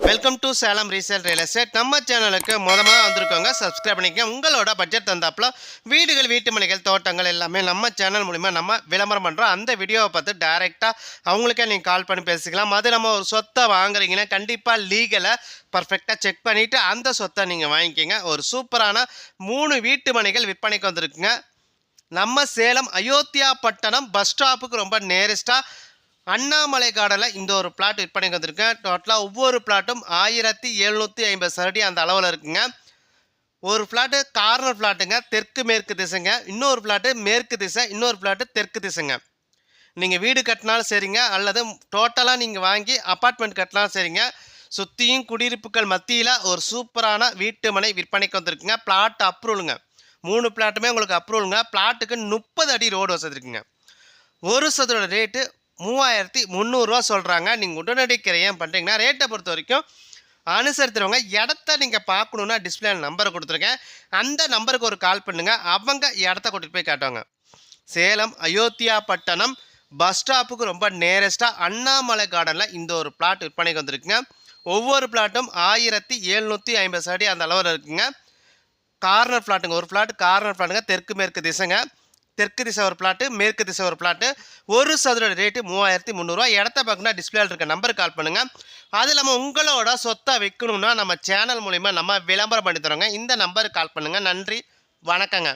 Welcome to Salem resale real estate. நம்ம சேனலுக்கு முதல்ல வந்திருக்கோங்க, சப்ஸ்கிரைப் பண்ணிக்கங்க. உங்களோட பட்ஜெட் தந்தாப்புல வீடுகள், வீட்டு மனைகள், தோட்டங்கள் எல்லாமே நம்ம சேனல் மூலிமா நம்ம விளம்பரம் பண்ணுறோம். அந்த வீடியோவை பார்த்து டைரெக்டாக அவங்களுக்கே நீங்கள் கால் பண்ணி பேசிக்கலாம். அது நம்ம ஒரு சொத்தை வாங்குறீங்கன்னா கண்டிப்பாக லீகலை பர்ஃபெக்டாக செக் பண்ணிவிட்டு அந்த சொத்தை நீங்கள் வாங்கிக்கிங்க. ஒரு சூப்பரான 3 வீட்டு மனைகள் விற்பனைக்கு வந்திருக்குங்க. நம்ம சேலம் அயோத்தியா பட்டணம் பஸ் ஸ்டாப்புக்கு ரொம்ப நேரஸ்ட்டாக அண்ணாமலை கார்டனில் இந்த ஒரு பிளாட் விற்பனைக்கு வந்திருக்கேன். டோட்டலாக ஒவ்வொரு பிளாட்டும் 1750 சதுரடி அந்த அளவில் இருக்குங்க. ஒரு பிளாட்டு கார்னர் பிளாட்டுங்க, தெற்கு மேற்கு திசைங்க. இன்னொரு பிளாட்டு மேற்கு திசை, இன்னொரு பிளாட்டு தெற்கு திசைங்க. நீங்கள் வீடு கட்டினாலும் சரிங்க, அல்லது டோட்டலாக நீங்கள் வாங்கி அப்பார்ட்மெண்ட் கட்டினாலும் சரிங்க. சுற்றியும் குடியிருப்புகள் மத்தியில் ஒரு சூப்பரான வீட்டு மனை விற்பனைக்கு வந்திருக்குங்க. பிளாட் அப்ரூவலுங்க. 3 பிளாட்டுமே உங்களுக்கு அப்ரூவலுங்க. பிளாட்டுக்கு 30 அடி ரோடு வசதி இருக்குங்க. ஒரு சதுர ரேட்டு 3300 சொல்கிறாங்க. நீங்கள் உடனடி கிரையம் பண்ணுறீங்கன்னா ரேட்டை பொறுத்த வரைக்கும் அனுசரித்துருவாங்க. இடத்த நீங்கள் பார்க்கணுன்னா டிஸ்பிளே நம்பரை கொடுத்துருக்கேன். அந்த நம்பருக்கு ஒரு கால் பண்ணுங்கள். அவங்க இடத்த கூட்டிகிட்டு போய் காட்டுவாங்க. சேலம் அயோத்தியா பட்டணம் பஸ் ஸ்டாப்புக்கு ரொம்ப நேரஸ்ட்டாக அண்ணாமலை கார்டனில் இந்த ஒரு பிளாட் விற்பனைக்கு வந்திருக்குங்க. ஒவ்வொரு பிளாட்டும் 1750 சதுரடி அந்த அளவில் இருக்குங்க. கார்னர் பிளாட்டுங்க. ஒரு பிளாட் கார்னர் பிளாட்டுங்க, தெற்கு மேற்கு திசைங்க. தெற்கு திசை ஒரு பிளாட்டு, மேற்கு திசை ஒரு பிளாட்டு. ஒரு சதுர ரேட்டு 3300. இடத்த பார்க்கணுன்னா டிஸ்பிளேல இருக்க நம்பருக்கு கால் பண்ணுங்கள். அது இல்லாமல் உங்களோட சொத்தை விற்கணும்னா நம்ம சேனல் மூலிமா நம்ம விளம்பரம் பண்ணி தரோங்க. இந்த நம்பருக்கு கால் பண்ணுங்கள். நன்றி, வணக்கங்க.